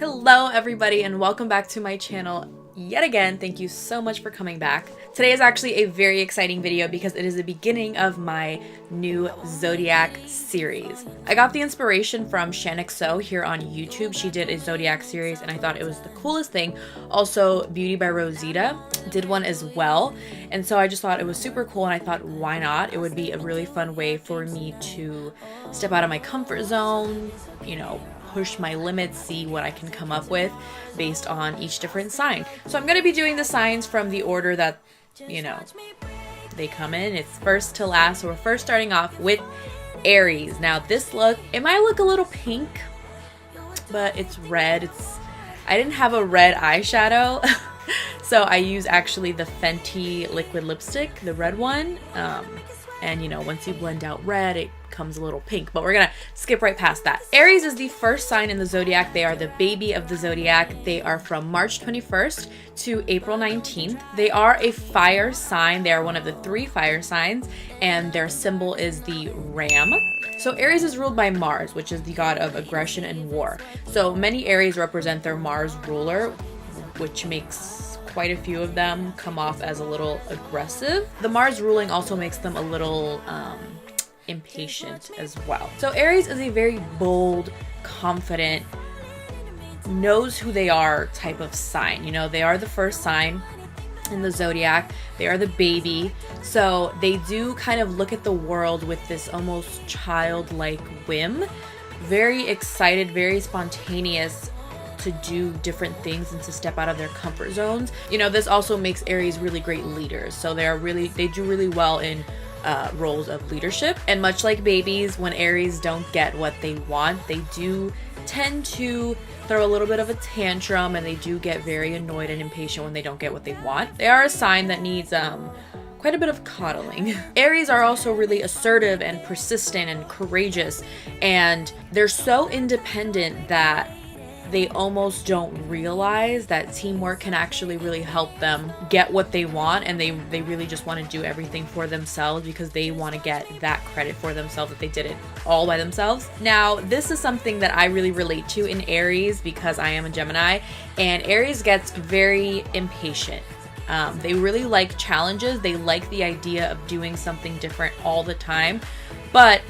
Hello everybody and welcome back to my channel yet again. Thank you so much for coming back. Today is actually a very exciting video because it is the beginning of my new Zodiac series. I got the inspiration from ShanXO here on YouTube. She did a Zodiac series and I thought it was the coolest thing. Also, Beauty by Rosita did one as well. And so I just thought it was super cool and I thought, why not? It would be a really fun way for me to step out of my comfort zone, you know, push my limits, see what I can come up with based on each different sign. So I'm going to be doing the signs from the order that, you know, they come in. It's first to last. So we're first starting off with Aries. Now this look, it might look a little pink, but it's red. I didn't have a red eyeshadow. So I use actually the Fenty liquid lipstick, the red one. And you know, once you blend out red, it comes a little pink, but we're gonna skip right past that. Aries is the first sign in the zodiac. They are the baby of the zodiac. They are from March 21st to April 19th. They are a fire sign. They are one of the 3 fire signs, and their symbol is the ram. So Aries is ruled by Mars, which is the god of aggression and war. So many Aries represent their Mars ruler, which makes quite a few of them come off as a little aggressive. The Mars ruling also makes them a little impatient as well. So Aries is a very bold, confident, knows who they are type of sign. You know, they are the first sign in the zodiac. They are the baby. So they do kind of look at the world with this almost childlike whim. Very excited, very spontaneous to do different things and to step out of their comfort zones. You know, this also makes Aries really great leaders. So they do really well in roles of leadership. And much like babies, when Aries don't get what they want, they do tend to throw a little bit of a tantrum and they do get very annoyed and impatient when they don't get what they want. They are a sign that needs quite a bit of coddling. Aries are also really assertive and persistent and courageous, and they're so independent that they almost don't realize that teamwork can actually really help them get what they want, and they really just want to do everything for themselves because they want to get that credit for themselves that they did it all by themselves. Now, this is something that I really relate to in Aries because I am a Gemini, and Aries gets very impatient. They really like challenges. They like the idea of doing something different all the time, but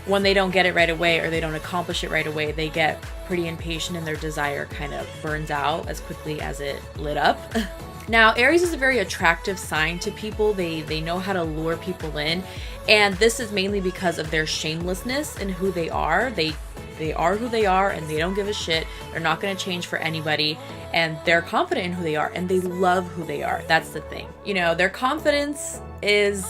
when they don't get it right away or they don't accomplish it right away, they get pretty impatient and their desire kind of burns out as quickly as it lit up. Now, Aries is a very attractive sign to people. They know how to lure people in, and this is mainly because of their shamelessness and who they are. They are who they are and they don't give a shit. They're not going to change for anybody, and they're confident in who they are and they love who they are. That's the thing. You know, their confidence is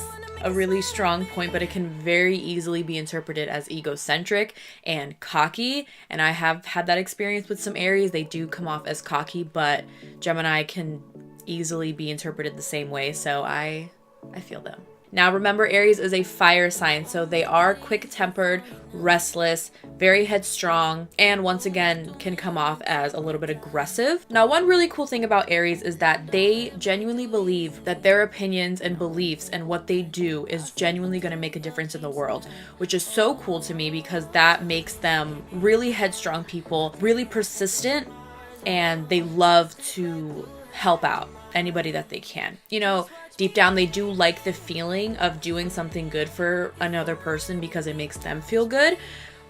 a really strong point, but it can very easily be interpreted as egocentric and cocky. And I have had that experience with some Aries. They do come off as cocky, but Gemini can easily be interpreted the same way. So I feel them. Now remember, Aries is a fire sign, so they are quick-tempered, restless, very headstrong, and once again can come off as a little bit aggressive. Now, one really cool thing about Aries is that they genuinely believe that their opinions and beliefs and what they do is genuinely going to make a difference in the world, which is so cool to me because that makes them really headstrong people, really persistent, and they love to help out anybody that they can. You know, deep down, they do like the feeling of doing something good for another person because it makes them feel good,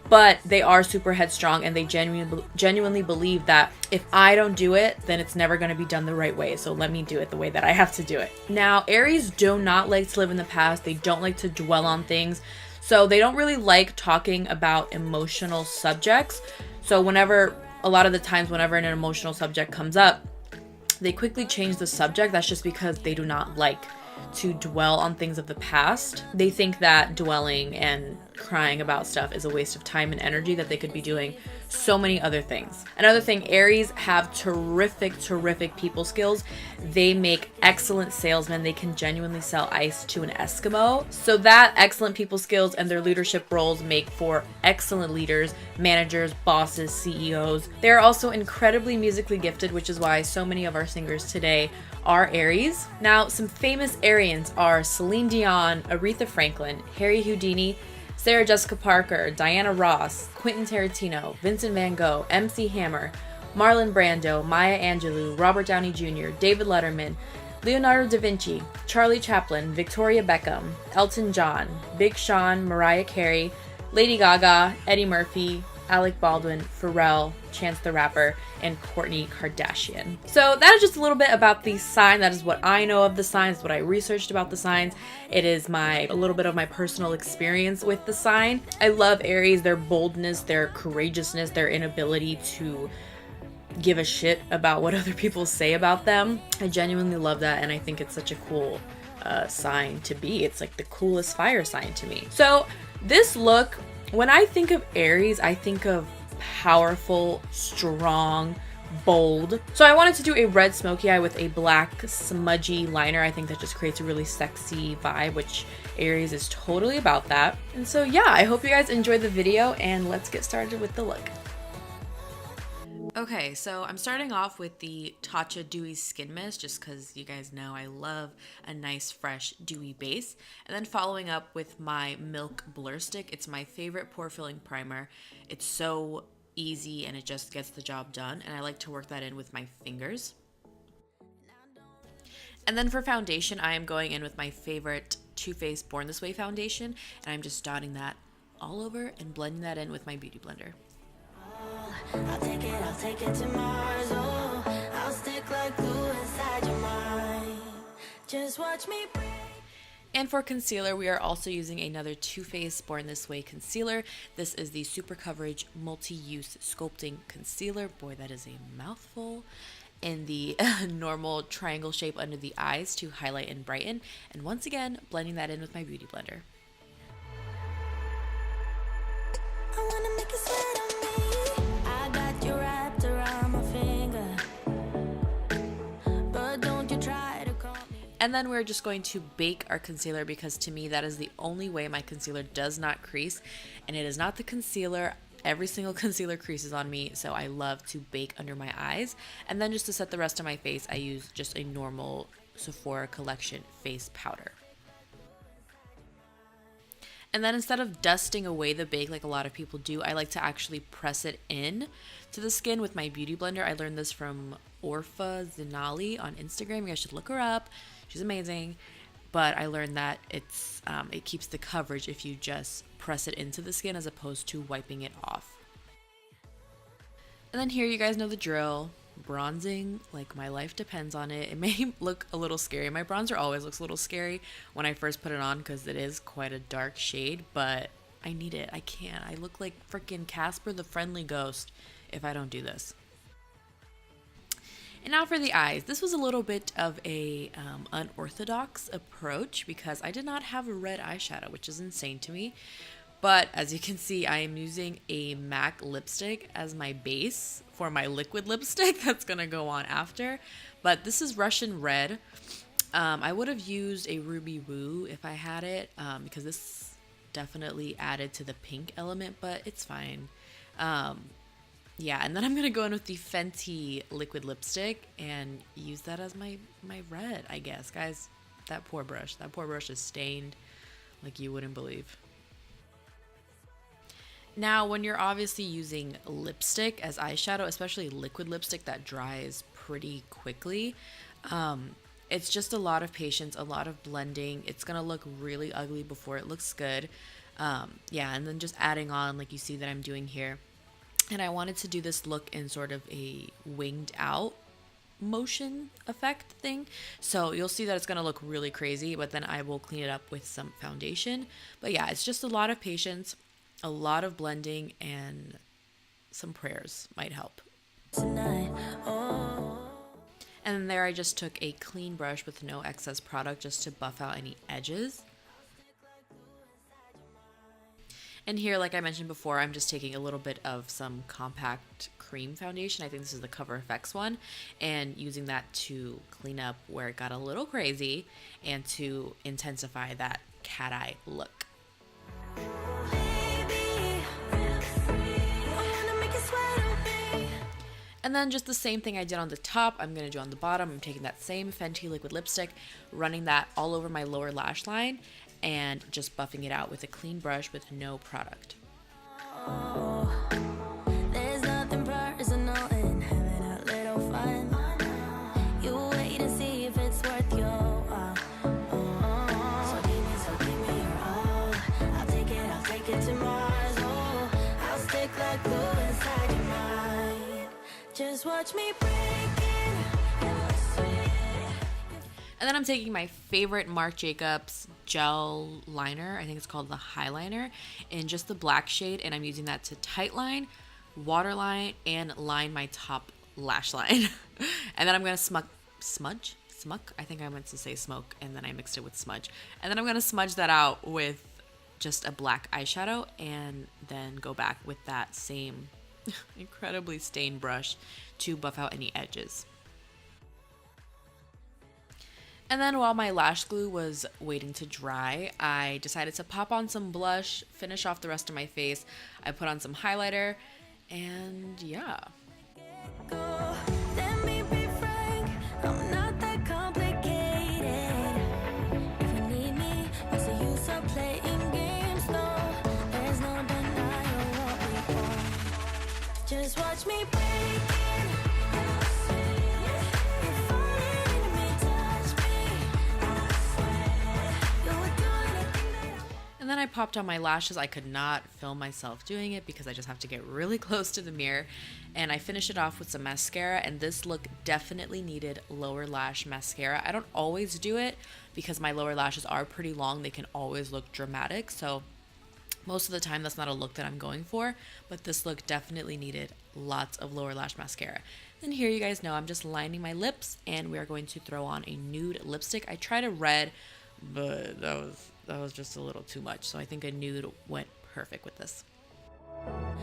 but they are super headstrong and they genuinely believe that if I don't do it, then it's never going to be done the right way. So let me do it the way that I have to do it. Now, Aries do not like to live in the past. They don't like to dwell on things. So they don't really like talking about emotional subjects. So a lot of the times, whenever an emotional subject comes up, they quickly change the subject. That's just because they do not like to dwell on things of the past. They think that dwelling and crying about stuff is a waste of time and energy, that they could be doing so many other things. Another thing, Aries have terrific people skills. They make excellent salesmen. They can genuinely sell ice to an Eskimo. So that excellent people skills and their leadership roles make for excellent leaders, managers, bosses, CEOs. They're also incredibly musically gifted, which is why so many of our singers today are Aries. Now, some famous Arians are Celine Dion, Aretha Franklin, Harry Houdini, Sarah Jessica Parker, Diana Ross, Quentin Tarantino, Vincent van Gogh, MC Hammer, Marlon Brando, Maya Angelou, Robert Downey Jr., David Letterman, Leonardo da Vinci, Charlie Chaplin, Victoria Beckham, Elton John, Big Sean, Mariah Carey, Lady Gaga, Eddie Murphy, Alec Baldwin, Pharrell, Chance the Rapper, and Kourtney Kardashian. So that is just a little bit about the sign. That is what I know of the signs, what I researched about the signs. It is a little bit of my personal experience with the sign. I love Aries, their boldness, their courageousness, their inability to give a shit about what other people say about them. I genuinely love that, and I think it's such a cool sign to be. It's like the coolest fire sign to me. So this look, when I think of Aries, I think of powerful, strong, bold. So I wanted to do a red smoky eye with a black smudgy liner. I think that just creates a really sexy vibe, which Aries is totally about that. And so yeah, I hope you guys enjoyed the video, and let's get started with the look. Okay, so I'm starting off with the Tatcha Dewy Skin Mist, just because you guys know I love a nice, fresh, dewy base. And then following up with my Milk Blur Stick. It's my favorite pore-filling primer. It's so easy and it just gets the job done. And I like to work that in with my fingers. And then for foundation, I am going in with my favorite Too Faced Born This Way foundation. And I'm just dotting that all over and blending that in with my Beauty Blender. I'll take it to Mars, oh, I'll stick like glue inside your mind. Just watch me breathe. And for concealer, we are also using another Too Faced Born This Way concealer. This is the Super Coverage Multi-Use Sculpting Concealer. Boy, that is a mouthful. In the normal triangle shape under the eyes to highlight and brighten. And once again, blending that in with my Beauty Blender. I wanna make it sweat on me. You wrapped around my finger, but don't you try to call me. And then we're just going to bake our concealer, because to me that is the only way my concealer does not crease, and it is not the concealer. Every single concealer creases on me, so I love to bake under my eyes. And then just to set the rest of my face, I use just a normal Sephora Collection face powder. And then instead of dusting away the bake like a lot of people do, I like to actually press it in to the skin with my Beauty Blender. I learned this from Orpha Zinali on Instagram. You guys should look her up. She's amazing. But I learned that it keeps the coverage if you just press it into the skin as opposed to wiping it off. And then here, you guys know the drill. Bronzing, like my life depends on it. It may look a little scary. My bronzer always looks a little scary when I first put it on because it is quite a dark shade, but I need it. I can't. I look like freaking Casper the Friendly Ghost if I don't do this. And now for the eyes. This was a little bit of a unorthodox approach because I did not have a red eyeshadow, which is insane to me. But as you can see, I am using a MAC lipstick as my base for my liquid lipstick that's going to go on after. But this is Russian Red. I would have used a Ruby Woo if I had it, because this definitely added to the pink element, but it's fine. Yeah, and then I'm going to go in with the Fenty liquid lipstick and use that as my red, I guess. Guys, that poor brush is stained like you wouldn't believe. Now, when you're obviously using lipstick as eyeshadow, especially liquid lipstick that dries pretty quickly, it's just a lot of patience, a lot of blending. It's going to look really ugly before it looks good. Yeah, and then just adding on like you see that I'm doing here. And I wanted to do this look in sort of a winged out motion effect thing. So you'll see that it's going to look really crazy, but then I will clean it up with some foundation. But yeah, it's just a lot of patience. A lot of blending, and some prayers might help. And then there I just took a clean brush with no excess product just to buff out any edges. And here, like I mentioned before, I'm just taking a little bit of some compact cream foundation. I think this is the Cover FX one, and using that to clean up where it got a little crazy and to intensify that cat eye look. And then just the same thing I did on the top, I'm going to do on the bottom. I'm taking that same Fenty liquid lipstick, running that all over my lower lash line, and just buffing it out with a clean brush with no product. There's nothing personal in heaven. Just watch me break it. And then I'm taking my favorite Marc Jacobs gel liner, I think it's called the Highliner, in just the black shade, and I'm using that to tightline, waterline, and line my top lash line. And then I'm going to smudge? I think I meant to say smoke, and then I mixed it with smudge. And then I'm going to smudge that out with just a black eyeshadow, and then go back with that same incredibly stained brush to buff out any edges. And then while my lash glue was waiting to dry, I decided to pop on some blush, finish off the rest of my face. I put on some highlighter, and yeah. Let me be frank, I'm not that complicated. If you need me, what's the use of playing games? No, there's no denying what we want. Just watch me break it. And then I popped on my lashes. I could not film myself doing it because I just have to get really close to the mirror. And I finished it off with some mascara, and this look definitely needed lower lash mascara. I don't always do it because my lower lashes are pretty long. They can always look dramatic. So most of the time that's not a look that I'm going for, but this look definitely needed lots of lower lash mascara. And here you guys know I'm just lining my lips, and we are going to throw on a nude lipstick. I tried a red, but that was just a little too much. So I think a nude went perfect with this.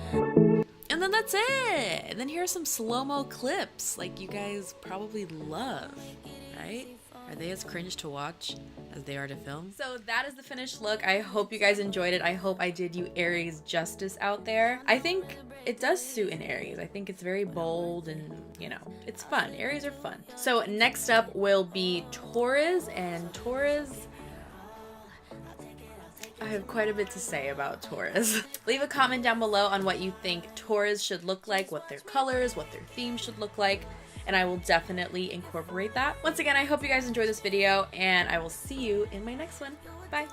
And then that's it. And then here are some slow-mo clips like you guys probably love, right? Are they as cringe to watch as they are to film? So that is the finished look. I hope you guys enjoyed it. I hope I did you Aries justice out there. I think it does suit an Aries. I think it's very bold and, you know, it's fun. Aries are fun. So next up will be Taurus, and Taurus, I have quite a bit to say about Taurus. Leave a comment down below on what you think Taurus should look like, what their colors, what their themes should look like, and I will definitely incorporate that. Once again, I hope you guys enjoyed this video, and I will see you in my next one. Bye.